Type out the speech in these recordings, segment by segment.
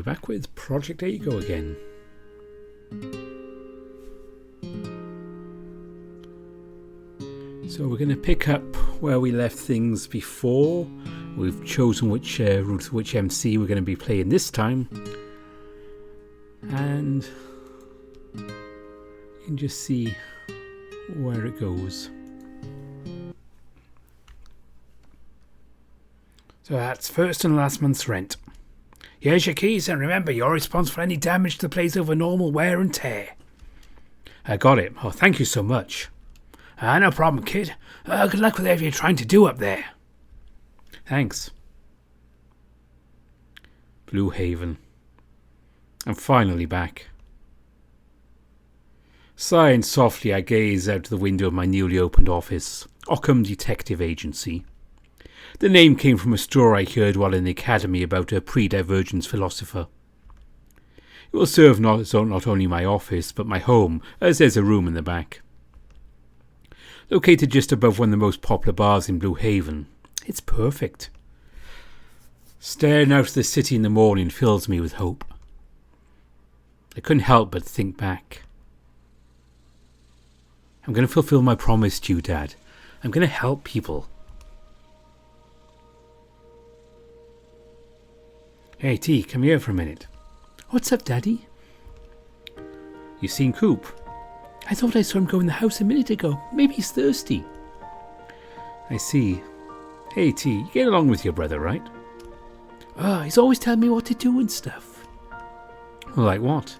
back with Project Aego again. So we're going to pick up where we left things before. We've chosen which route, which MC we're going to be playing this time. And you can just see where it goes. So that's first and last month's rent. Here's your keys, and remember, you're responsible for any damage to the place over normal wear and tear. I got it. Oh, thank you so much. No problem, kid. Good luck with whatever you're trying to do up there. Thanks. Blue Haven. I'm finally back. Sighing softly, I gaze out the window of my newly opened office, Occam Detective Agency. The name came from a story I heard while in the academy about a pre-divergence philosopher. It will serve not only my office, but my home, as there's a room in the back. Located just above one of the most popular bars in Blue Haven, it's perfect. Staring out at the city in the morning fills me with hope. I couldn't help but think back. I'm going to fulfill my promise to you, Dad. I'm going to help people. Hey, T, come here for a minute. What's up, Daddy? You seen Coop? I thought I saw him go in the house a minute ago. Maybe he's thirsty. I see. Hey, T, you get along with your brother, right? He's always telling me what to do and stuff. Like what?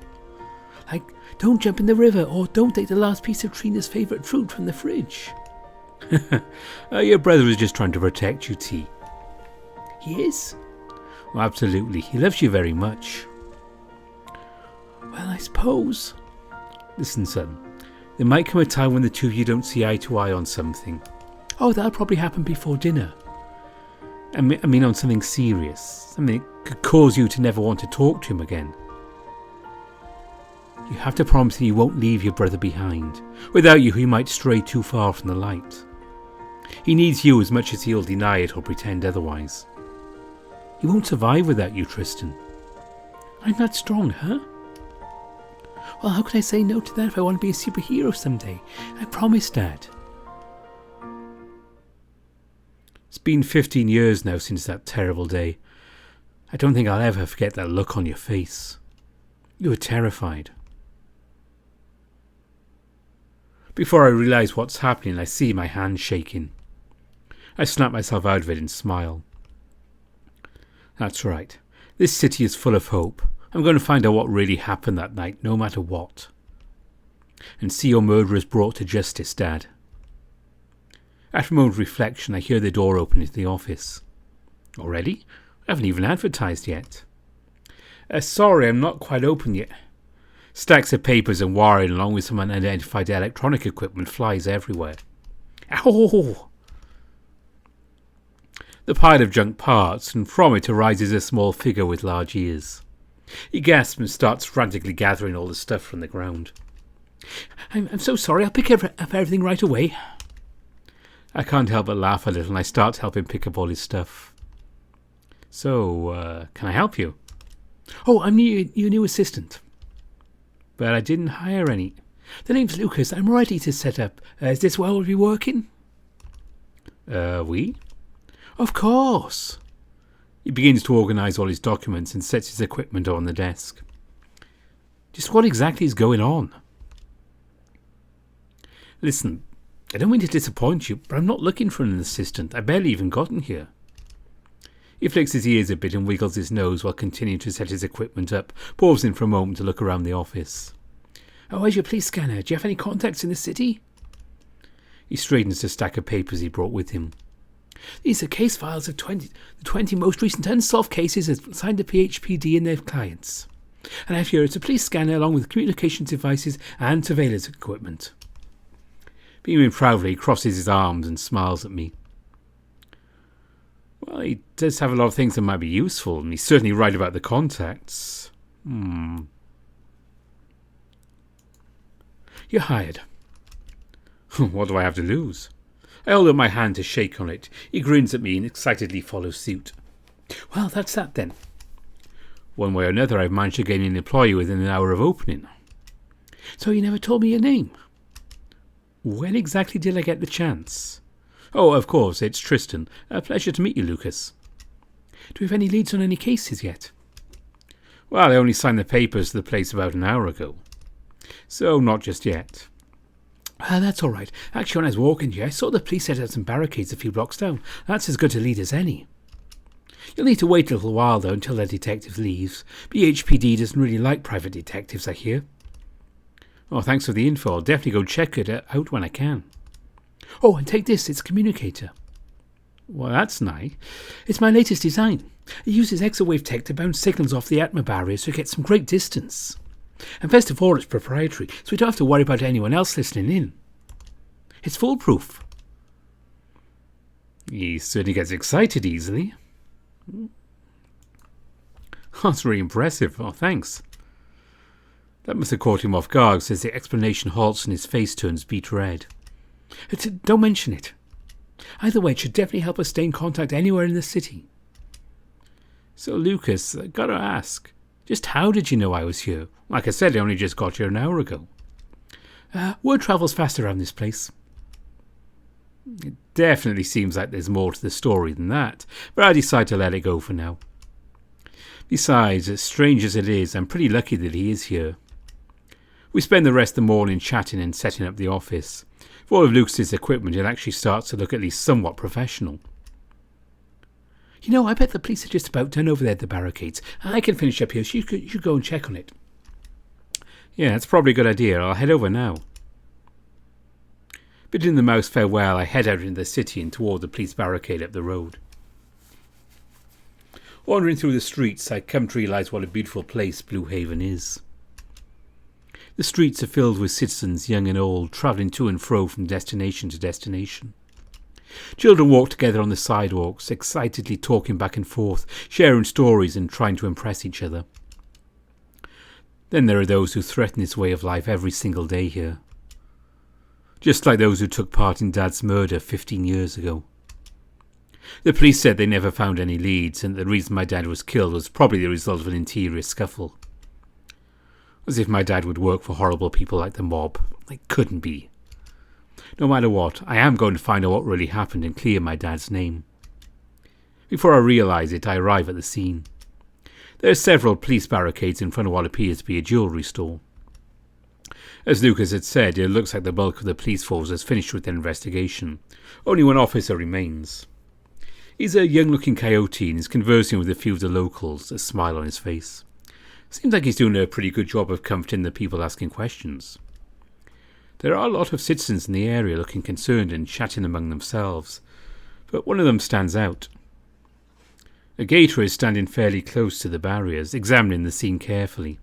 Like, don't jump in the river, or don't take the last piece of Trina's favourite fruit from the fridge. Your brother was just trying to protect you, T. He is? Oh, absolutely. He loves you very much. Well, I suppose. Listen, son. There might come a time when the two of you don't see eye to eye on something. Oh, that'll probably happen before dinner. I mean on something serious. Something that could cause you to never want to talk to him again. You have to promise that you won't leave your brother behind. Without you, he might stray too far from the light. He needs you as much as he'll deny it or pretend otherwise. He won't survive without you, Tristan. I'm not strong, huh? Well, how could I say no to that if I want to be a superhero someday? I promise, Dad. It's been 15 years now since that terrible day. I don't think I'll ever forget that look on your face. You were terrified. Before I realise what's happening, I see my hand shaking. I snap myself out of it and smile. That's right. This city is full of hope. I'm going to find out what really happened that night, no matter what. And see your murderers brought to justice, Dad. After a moment's reflection, I hear the door open into the office. Already? I haven't even advertised yet. Sorry, I'm not quite open yet. Stacks of papers and wiring along with some unidentified electronic equipment flies everywhere. Ow! The pile of junk parts, and from it arises a small figure with large ears. He gasps and starts frantically gathering all the stuff from the ground. I'm so sorry, I'll pick up everything right away. I can't help but laugh a little, and I start to help him pick up all his stuff. So, can I help you? Oh, I'm your new assistant. But I didn't hire any. The name's Lucas. I'm ready to set up. Is this where we'll be working? We? Of course. He begins to organise all his documents and sets his equipment on the desk. Just what exactly is going on? Listen, I don't mean to disappoint you, but I'm not looking for an assistant. I've barely even gotten here. He flicks his ears a bit and wiggles his nose while continuing to set his equipment up, pausing for a moment to look around the office. Oh, where's your police scanner? Do you have any contacts in the city? He straightens the stack of papers he brought with him. These are case files of the 20 most recent unsolved cases assigned to PHPD and their clients. And I have here it's a police scanner along with communications devices and surveillance equipment. Beaming proudly, he crosses his arms and smiles at me. Well, he does have a lot of things that might be useful, and he's certainly right about the contacts. You're hired. What do I have to lose? I hold up my hand to shake on it. He grins at me and excitedly follows suit. Well, that's that then. One way or another, I've managed to gain an employee within an hour of opening. So you never told me your name? When exactly did I get the chance? Oh, of course, it's Tristan. A pleasure to meet you, Lucas. Do we have any leads on any cases yet? Well, I only signed the papers to the place about an hour ago. So, not just yet. That's all right. Actually, when I was walking here, I saw the police set out some barricades a few blocks down. That's as good a lead as any. You'll need to wait a little while, though, until the detective leaves. BHPD doesn't really like private detectives, I hear. Oh, thanks for the info. I'll definitely go check it out when I can. Oh, and take this. It's a communicator. Well, that's nice. It's my latest design. It uses exawave tech to bounce signals off the atmo barrier so it gets some great distance. And best of all, it's proprietary, so we don't have to worry about anyone else listening in. It's foolproof. He certainly gets excited easily. That's really impressive. Oh, thanks. That must have caught him off guard as the explanation halts and his face turns beet red. Don't mention it. Either way, it should definitely help us stay in contact anywhere in the city. So, Lucas, I gotta ask, just how did you know I was here? Like I said, I only just got here an hour ago. Word travels fast around this place. It definitely seems like there's more to the story than that, but I decide to let it go for now. Besides, as strange as it is, I'm pretty lucky that he is here. We spend the rest of the morning chatting and setting up the office. For all of Lucas's equipment, it actually starts to look at least somewhat professional. You know, I bet the police are just about done over there at the barricades. I can finish up here, so you could go and check on it. Yeah, that's probably a good idea. I'll head over now. Bidding the mouse farewell, I head out into the city and toward the police barricade up the road. Wandering through the streets, I come to realise what a beautiful place Blue Haven is. The streets are filled with citizens, young and old, travelling to and fro from destination to destination. Children walk together on the sidewalks, excitedly talking back and forth, sharing stories and trying to impress each other. Then there are those who threaten this way of life every single day here. Just like those who took part in Dad's murder 15 years ago. The police said they never found any leads, and the reason my dad was killed was probably the result of an interior scuffle. As if my dad would work for horrible people like the mob. It couldn't be. No matter what, I am going to find out what really happened and clear my dad's name. Before I realise it, I arrive at the scene. There are several police barricades in front of what appears to be a jewellery store. As Lucas had said, it looks like the bulk of the police force has finished with their investigation. Only one officer remains. He's a young-looking coyote and is conversing with a few of the locals, a smile on his face. Seems like he's doing a pretty good job of comforting the people asking questions. There are a lot of citizens in the area looking concerned and chatting among themselves, but one of them stands out. A gator is standing fairly close to the barriers, examining the scene carefully.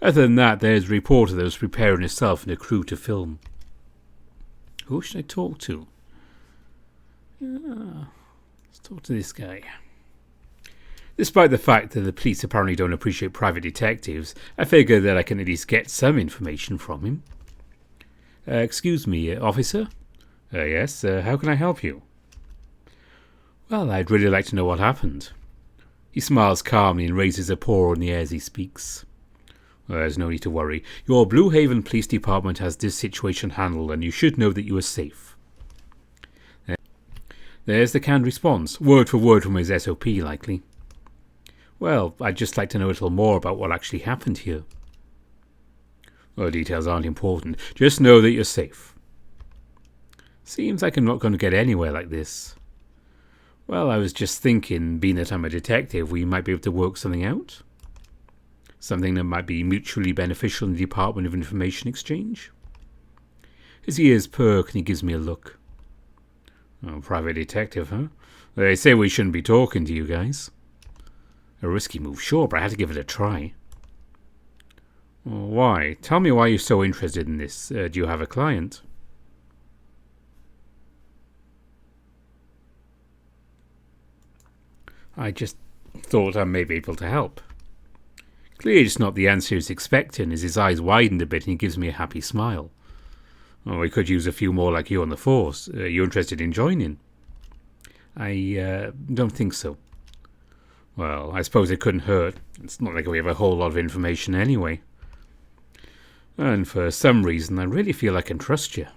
Other than that, there's a reporter that was preparing herself and a crew to film. Who should I talk to? Let's talk to this guy. Despite the fact that the police apparently don't appreciate private detectives, I figure that I can at least get some information from him. Excuse me, officer? Yes, how can I help you? Well, I'd really like to know what happened. He smiles calmly and raises a paw in the air as he speaks. There's no need to worry. Your Blue Haven Police Department has this situation handled, and you should know that you are safe. There's the canned response, word for word from his SOP, likely. Well, I'd just like to know a little more about what actually happened here. Well, details aren't important. Just know that you're safe. Seems like I'm not going to get anywhere like this. Well, I was just thinking, being that I'm a detective, we might be able to work something out. Something that might be mutually beneficial in the Department of Information Exchange. His ears perk and he gives me a look. Oh, private detective, huh? They say we shouldn't be talking to you guys. A risky move, sure, but I had to give it a try. Why? Tell me why you're so interested in this. Do you have a client? I just thought I may be able to help. Clearly it's not the answer he's expecting, as his eyes widened a bit and he gives me a happy smile. Oh, we could use a few more like you on the force. You interested in joining? I don't think so. Well, I suppose it couldn't hurt. It's not like we have a whole lot of information anyway. And for some reason, I really feel I can trust you.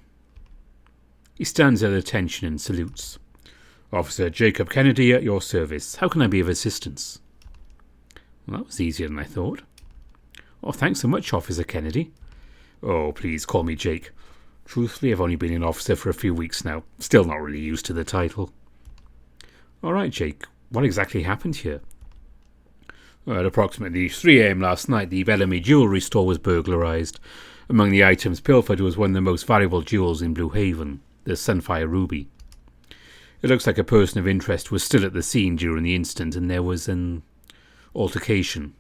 He stands at attention and salutes. Officer Jacob Kennedy at your service. How can I be of assistance? Well, that was easier than I thought. Oh, thanks so much, Officer Kennedy. Oh, please call me Jake. Truthfully, I've only been an officer for a few weeks now. Still not really used to the title. All right, Jake. What exactly happened here? Well, at approximately 3 a.m. last night, the Bellamy jewellery store was burglarised. Among the items pilfered was one of the most valuable jewels in Blue Haven, the Sunfire Ruby. It looks like a person of interest was still at the scene during the incident, and there was an altercation.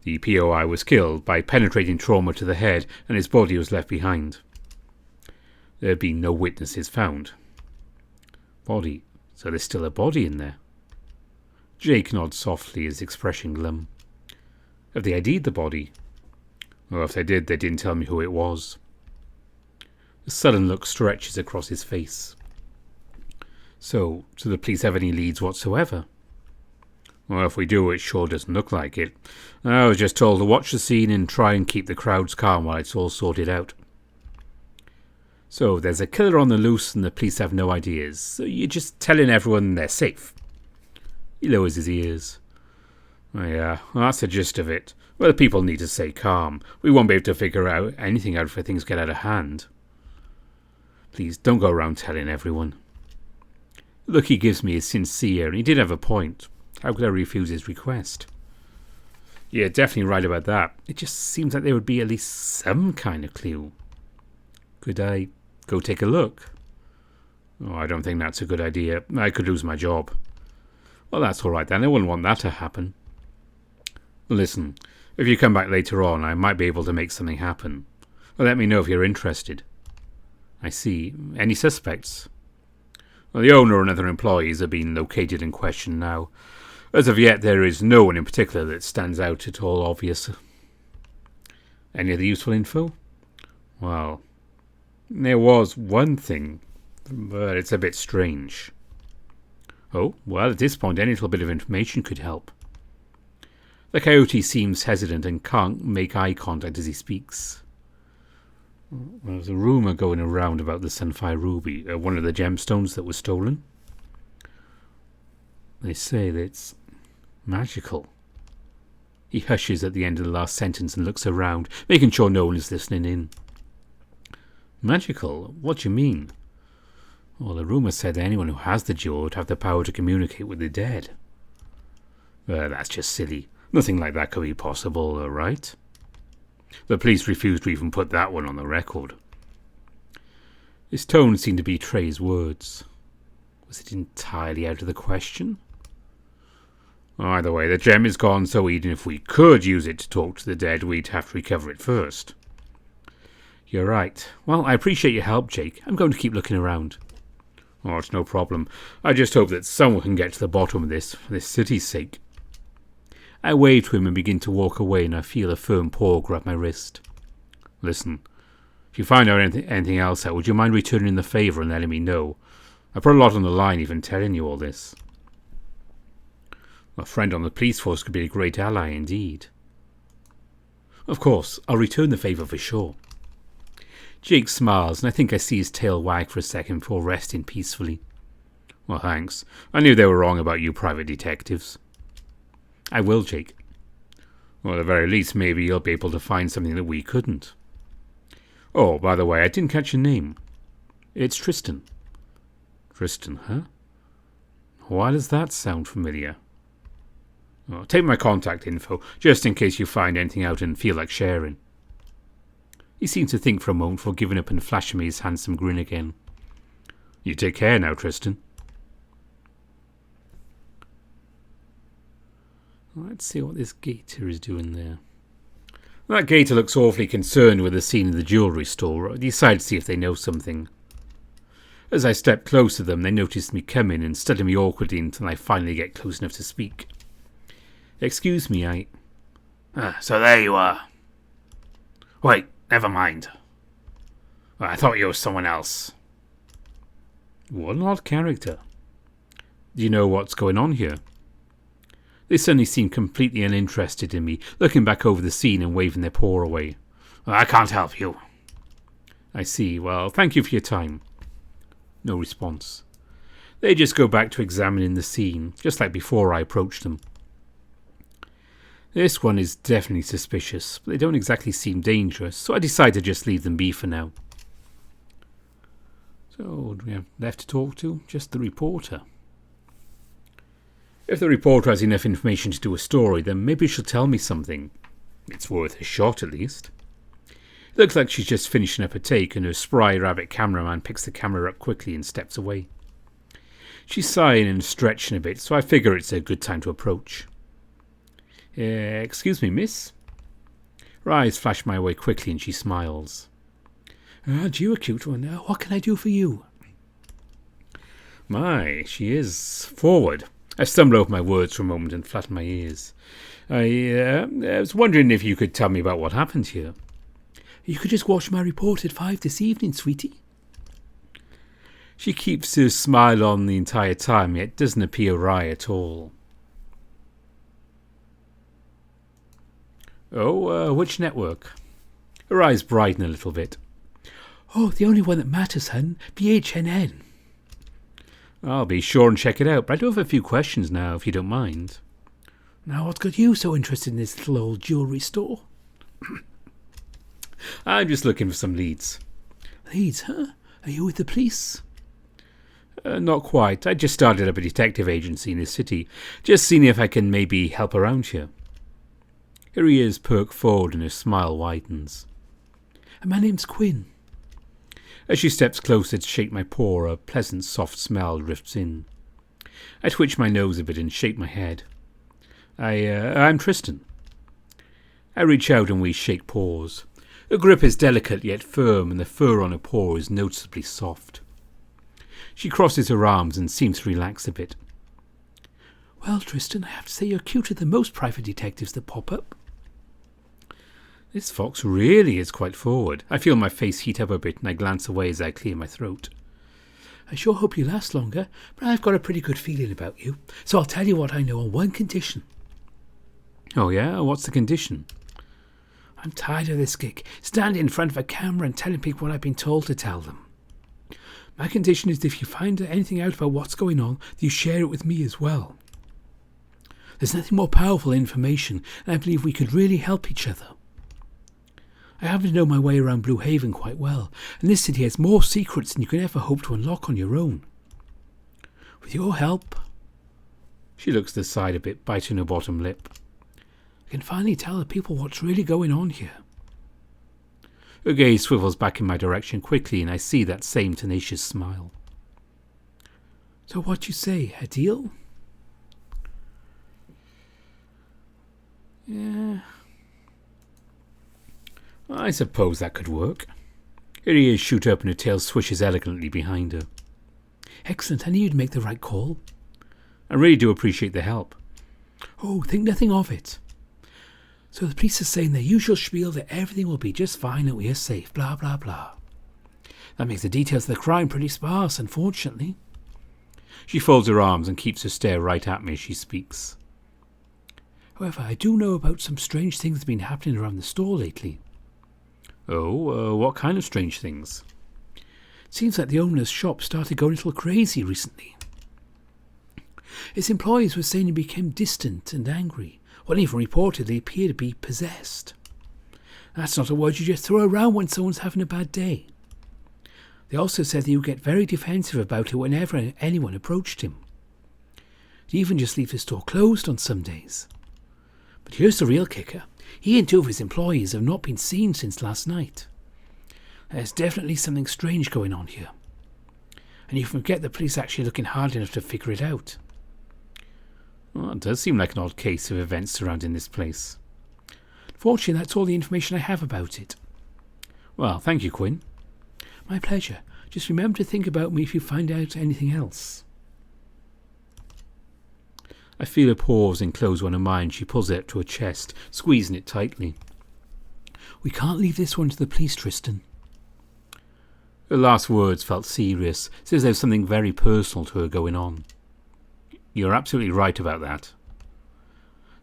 The POI was killed by penetrating trauma to the head, and his body was left behind. There have been no witnesses found. Body. So there's still a body in there. Jake nods softly, his expression glum. Have they ID'd the body? Well, if they did, they didn't tell me who it was. A sudden look stretches across his face. So the police have any leads whatsoever? Well, if we do, it sure doesn't look like it. I was just told to watch the scene and try and keep the crowds calm while it's all sorted out. So there's a killer on the loose and the police have no ideas. So you're just telling everyone they're safe. He lowers his ears. Oh, yeah, well, that's the gist of it. Well, the people need to stay calm. We won't be able to figure out anything if things get out of hand. Please, don't go around telling everyone. The look he gives me is sincere, and he did have a point. How could I refuse his request? Yeah, definitely right about that. It just seems like there would be at least some kind of clue. Could I go take a look? Oh, I don't think that's a good idea. I could lose my job. Well, that's all right then. I wouldn't want that to happen. Listen, if you come back later on, I might be able to make something happen. Well, let me know if you're interested. I see. Any suspects? Well, the owner and other employees are being located and questioned now. As of yet, there is no one in particular that stands out at all obvious. Any other useful info? Well, there was one thing, but it's a bit strange. Oh, well, at this point, any little bit of information could help. The coyote seems hesitant and can't make eye contact as he speaks. There's a rumour going around about the Sunfire Ruby, one of the gemstones that was stolen. They say that it's magical. He hushes at the end of the last sentence and looks around, making sure no one is listening in. Magical? What do you mean? Well, the rumour said that anyone who has the jewel would have the power to communicate with the dead. That's just silly. Nothing like that could be possible, right? The police refused to even put that one on the record. His tone seemed to betray his words. Was it entirely out of the question? Either way, the gem is gone, so even if we could use it to talk to the dead, we'd have to recover it first. You're right. Well, I appreciate your help, Jake. I'm going to keep looking around. Oh, it's no problem. I just hope that someone can get to the bottom of this, for this city's sake. I wave to him and begin to walk away, and I feel a firm paw grab my wrist. Listen, if you find out anything else out, would you mind returning the favour and letting me know? I put a lot on the line even telling you all this. A friend on the police force could be a great ally indeed. Of course, I'll return the favour for sure. Jake smiles, and I think I see his tail wag for a second before resting peacefully. Well, thanks. I knew they were wrong about you private detectives. I will, Jake. Well, at the very least, maybe you'll be able to find something that we couldn't. Oh, by the way, I didn't catch your name. It's Tristan. Tristan, huh? Why does that sound familiar? Oh, take my contact info, just in case you find anything out and feel like sharing. He seemed to think for a moment before giving up and flashing me his handsome grin again. You take care now, Tristan. Let's see what this gator is doing there. That gator looks awfully concerned with the scene in the jewellery store. I decide to see if they know something. As I step close to them, they notice me coming and study me awkwardly until I finally get close enough to speak. Excuse me, So there you are. Wait, never mind. I thought you were someone else. What an odd character. Do you know what's going on here? They suddenly seemed completely uninterested in me, looking back over the scene and waving their paw away. I can't help you. I see. Well, thank you for your time. No response. They just go back to examining the scene, just like before I approached them. This one is definitely suspicious, but they don't exactly seem dangerous, so I decide to just leave them be for now. So, what do we have left to talk to? Just the reporter. If the reporter has enough information to do a story, then maybe she'll tell me something. It's worth a shot, at least. It looks like she's just finishing up a take, and her spry rabbit cameraman picks the camera up quickly and steps away. She's sighing and stretching a bit, so I figure it's a good time to approach. Excuse me, miss? Her eyes flash my way quickly and she smiles. You a cute one. What can I do for you? My, she is forward. I stumble over my words for a moment and flatten my ears. I was wondering if you could tell me about what happened here. You could just watch my report at 5 this evening, sweetie. She keeps her smile on the entire time, yet doesn't appear wry at all. Oh, which network? Her eyes brighten a little bit. Oh, the only one that matters, hun. BHNN. I'll be sure and check it out, but I do have a few questions now, if you don't mind. Now, what's got you so interested in this little old jewellery store? I'm just looking for some leads. Leads, huh? Are you with the police? Not quite. I just started up a detective agency in this city. Just seeing if I can maybe help around here. Her ears perk forward and her smile widens. My name's Quinn. As she steps closer to shake my paw, a pleasant soft smell drifts in. I twitch my nose a bit and shake my head. I'm Tristan. I reach out and we shake paws. Her grip is delicate yet firm, and the fur on her paw is noticeably soft. She crosses her arms and seems to relax a bit. Well, Tristan, I have to say you're cuter than most private detectives that pop up. This fox really is quite forward. I feel my face heat up a bit and I glance away as I clear my throat. I sure hope you last longer, but I've got a pretty good feeling about you, so I'll tell you what I know on one condition. Oh yeah? What's the condition? I'm tired of this gig, standing in front of a camera and telling people what I've been told to tell them. My condition is that if you find anything out about what's going on, that you share it with me as well. There's nothing more powerful than information, and I believe we could really help each other. I happen to know my way around Blue Haven quite well, and this city has more secrets than you can ever hope to unlock on your own. With your help... She looks to the side a bit, biting her bottom lip. I can finally tell the people what's really going on here. Her gaze swivels back in my direction quickly, and I see that same tenacious smile. So what you say, a deal? Yeah... I suppose that could work. Her ears shoot up and her tail swishes elegantly behind her. Excellent, I knew you'd make the right call. I really do appreciate the help. Oh, think nothing of it. So the police are saying their usual spiel that everything will be just fine and we are safe, blah, blah, blah. That makes the details of the crime pretty sparse, unfortunately. She folds her arms and keeps her stare right at me as she speaks. However, I do know about some strange things that have been happening around the store lately. Oh, what kind of strange things? It seems like the owner's shop started going a little crazy recently. His employees were saying he became distant and angry. One even reported they appear to be possessed. That's not a word you just throw around when someone's having a bad day. They also said that he would get very defensive about it whenever anyone approached him. He'd even just leave the store closed on some days. But here's the real kicker. He and two of his employees have not been seen since last night. There's definitely something strange going on here. And you forget the police actually looking hard enough to figure it out. Well, it does seem like an odd case of events surrounding this place. Fortunately, that's all the information I have about it. Well, thank you, Quinn. My pleasure. Just remember to think about me if you find out anything else. I feel her pause enclose one of mine. She pulls it up to her chest, squeezing it tightly. We can't leave this one to the police, Tristan. Her last words felt serious, as if there was something very personal to her going on. You're absolutely right about that.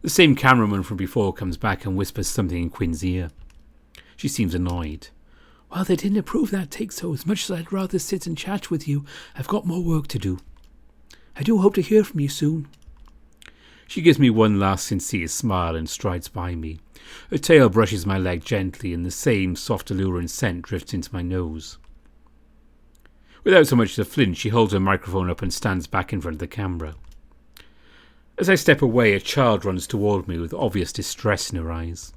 The same cameraman from before comes back and whispers something in Quinn's ear. She seems annoyed. Well, they didn't approve that take, so as much as I'd rather sit and chat with you, I've got more work to do. I do hope to hear from you soon. She gives me one last sincere smile and strides by me. Her tail brushes my leg gently and the same soft alluring scent drifts into my nose. Without so much as a flinch, she holds her microphone up and stands back in front of the camera. As I step away, a child runs toward me with obvious distress in her eyes.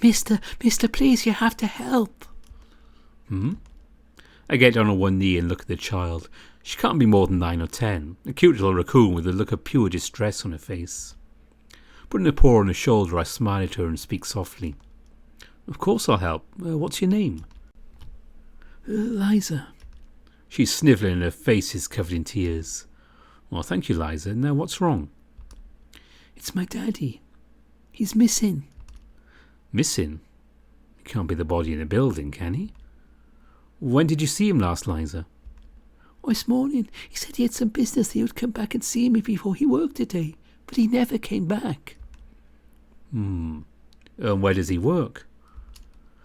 Mister, please, you have to help. I get down on one knee and look at the child. She can't be more than 9 or 10, a cute little raccoon with a look of pure distress on her face. Putting a paw on her shoulder, I smile at her and speak softly. Of course I'll help. What's your name? Liza. She's snivelling and her face is covered in tears. Well, thank you, Liza. Now what's wrong? It's my daddy. He's missing. Missing? He can't be the body in the building, can he? When did you see him last, Liza? This morning. He said he had some business that he would come back and see me before he worked today, but he never came back. And where does he work?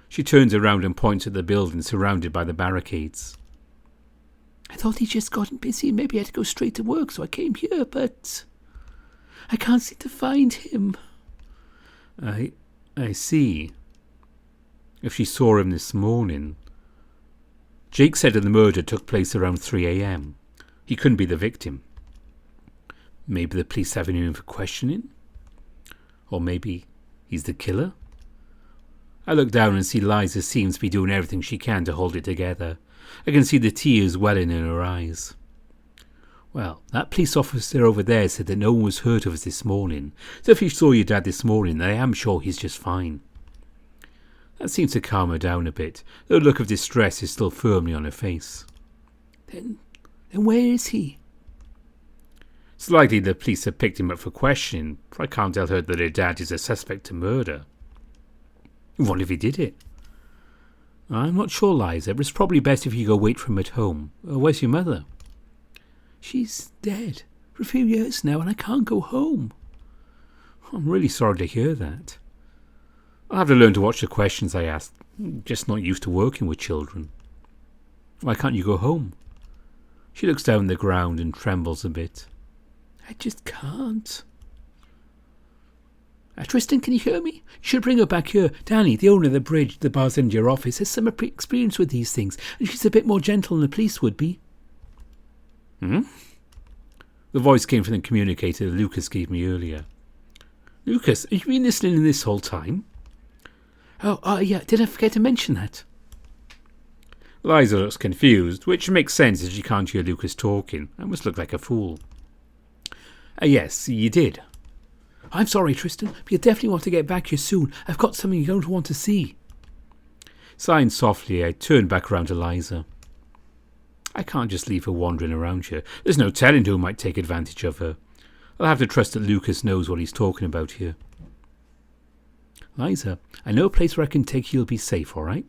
She turns around and points at the building surrounded by the barricades. I thought he'd just gotten busy and maybe I had to go straight to work, so I came here, but I can't seem to find him. I see. If she saw him this morning... Jake said that the murder took place around 3 a.m. He couldn't be the victim. Maybe the police having him in for questioning? Or maybe he's the killer? I look down and see Liza seems to be doing everything she can to hold it together. I can see the tears welling in her eyes. Well, that police officer over there said that no one was hurt of us this morning, so if you saw your dad this morning, I am sure he's just fine. That seems to calm her down a bit, though the look of distress is still firmly on her face. Then where is he? It's likely the police have picked him up for questioning, for I can't tell her that her dad is a suspect to murder. What if he did it? I'm not sure, Liza, but it's probably best if you go wait for him at home. Where's your mother? She's dead for a few years now and I can't go home. I'm really sorry to hear that. I'll have to learn to watch the questions I ask. I'm just not used to working with children. Why can't you go home? She looks down the ground and trembles a bit. I just can't. Tristan, can you hear me? You should bring her back here. Danny, the owner of the bridge, the bar's in your office, has some experience with these things, and she's a bit more gentle than the police would be. The voice came from the communicator Lucas gave me earlier. Lucas, have you been listening this whole time? Yeah, did I forget to mention that? Liza looks confused, which makes sense as she can't hear Lucas talking. I must look like a fool. Yes, you did. I'm sorry, Tristan, but you definitely want to get back here soon. I've got something you're going to want to see. Sighing softly, I turned back round to Liza. I can't just leave her wandering around here. There's no telling who might take advantage of her. I'll have to trust that Lucas knows what he's talking about here. Liza, I know a place where I can take you. You'll be safe, all right?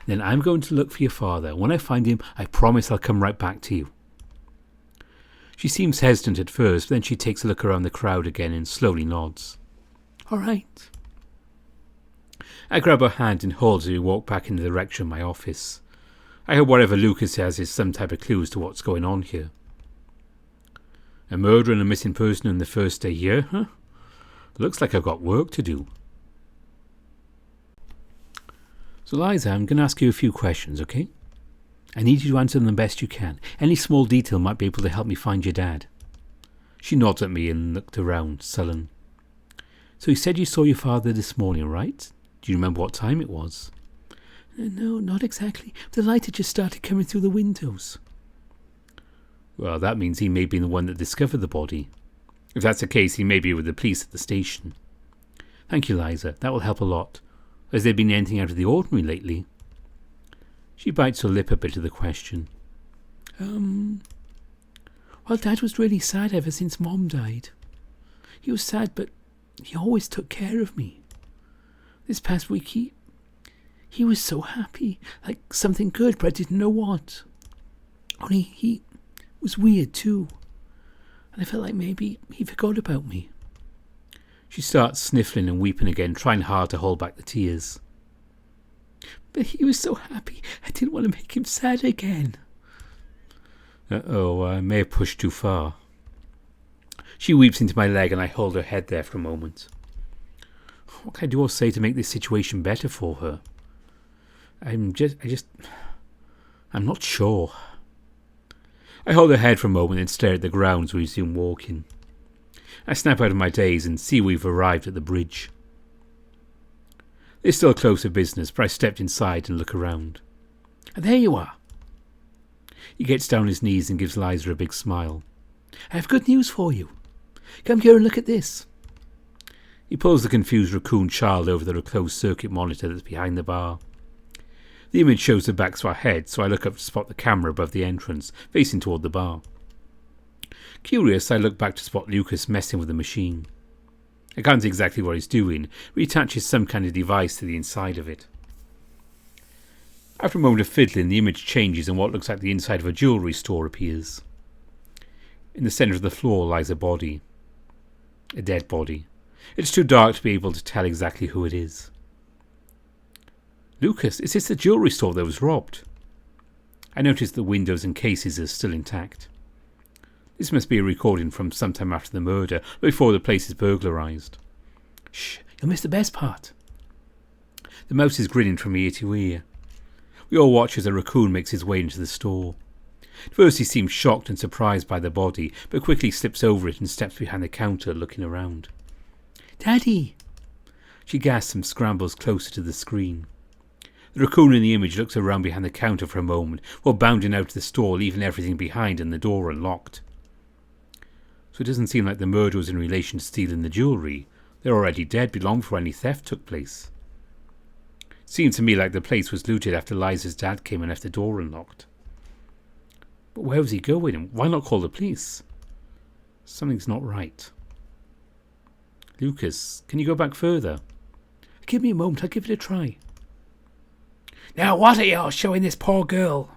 Then I'm going to look for your father. When I find him, I promise I'll come right back to you. She seems hesitant at first, but then she takes a look around the crowd again and slowly nods. All right. I grab her hand and hold as we walk back in the direction of my office. I hope whatever Lucas has is some type of clue as to what's going on here. A murder and a missing person on the first day here, huh? Looks like I've got work to do. So Liza, I'm going to ask you a few questions, okay? I need you to answer them the best you can. Any small detail might be able to help me find your dad. She nods at me and looked around, sullen. So you said you saw your father this morning, right? Do you remember what time it was? No, not exactly. The light had just started coming through the windows. Well, that means he may have been the one that discovered the body. If that's the case, he may be with the police at the station. Thank you, Liza. That will help a lot. Has there been anything out of the ordinary lately? She bites her lip a bit at the question. Well, Dad was really sad ever since Mom died. He was sad, but he always took care of me. This past week, he was so happy, like something good, but I didn't know what. Only he was weird too, and I felt like maybe he forgot about me. She starts sniffling and weeping again, trying hard to hold back the tears. But he was so happy, I didn't want to make him sad again. I may have pushed too far. She weeps into my leg and I hold her head there for a moment. What can I do or say to make this situation better for her? I'm not sure. I hold her head for a moment and stare at the ground as we resume walking. I snap out of my daze and see we've arrived at the bridge. It's still close to business, but I stepped inside and look around. And there you are. He gets down on his knees and gives Liza a big smile. I have good news for you. Come here and look at this. He pulls the confused raccoon child over the closed circuit monitor that's behind the bar. The image shows the backs of our heads, so I look up to spot the camera above the entrance, facing toward the bar. Curious, I look back to spot Lucas messing with the machine. I can't see exactly what he's doing, but he attaches some kind of device to the inside of it. After a moment of fiddling, the image changes and what looks like the inside of a jewellery store appears. In the centre of the floor lies a body. A dead body. It's too dark to be able to tell exactly who it is. Lucas, is this the jewellery store that was robbed? I notice the windows and cases are still intact. This must be a recording from sometime after the murder, before the place is burglarised. Shh, you'll miss the best part. The mouse is grinning from ear to ear. We all watch as a raccoon makes his way into the store. At first he seems shocked and surprised by the body, but quickly slips over it and steps behind the counter looking around. Daddy! She gasps and scrambles closer to the screen. The raccoon in the image looks around behind the counter for a moment, while bounding out of the store, leaving everything behind and the door unlocked. So it doesn't seem like the murder was in relation to stealing the jewellery. They're already dead, long before any theft took place. It seemed to me like the place was looted after Liza's dad came and left the door unlocked. But where was he going, and why not call the police? Something's not right. Lucas, can you go back further? Give me a moment, I'll give it a try. Now what are y'all showing this poor girl?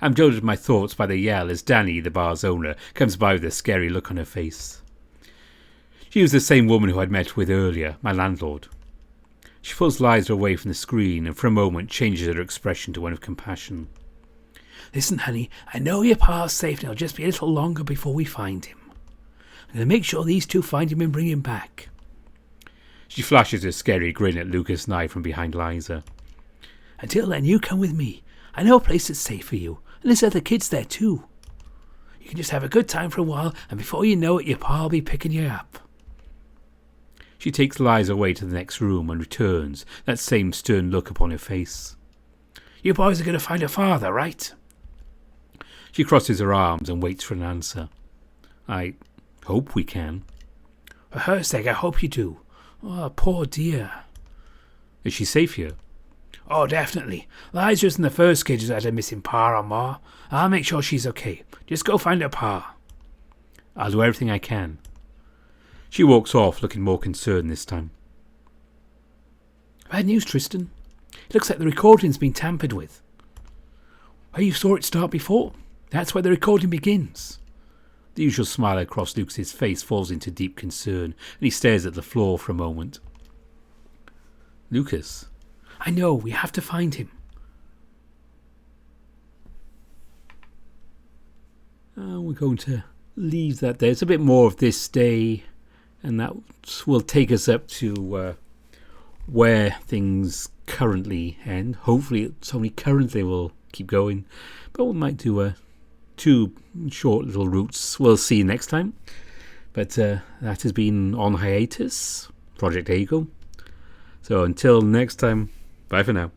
I'm jolted in my thoughts by the yell as Danny, the bar's owner, comes by with a scary look on her face. She was the same woman who I'd met with earlier, my landlord. She pulls Liza away from the screen and for a moment changes her expression to one of compassion. Listen, honey, I know your pa's safe and it'll just be a little longer before we find him. I'm going to make sure these two find him and bring him back. She flashes a scary grin at Lucas and I from behind Liza. Until then, you come with me. I know a place that's safe for you, and there's other kids there too. You can just have a good time for a while, and before you know it, your pa'll be picking you up. She takes Liza away to the next room and returns, that same stern look upon her face. You boys are going to find a father, right? She crosses her arms and waits for an answer. I hope we can. For her sake, I hope you do. Oh, poor dear. Is she safe here? Oh, definitely. Liza isn't the first kid who's had a missing pa or ma. I'll make sure she's okay. Just go find her pa. I'll do everything I can. She walks off, looking more concerned this time. Bad news, Tristan. It looks like the recording's been tampered with. Where you saw it start before, that's where the recording begins. The usual smile across Lucas's face falls into deep concern, and he stares at the floor for a moment. Lucas... I know, we have to find him. We're going to leave that there. It's a bit more of this day, and that will take us up to where things currently end. Hopefully it's only currently will keep going, but we might do two short little routes. We'll see next time. But that has been on hiatus, Project Aego. So until next time, bye for now.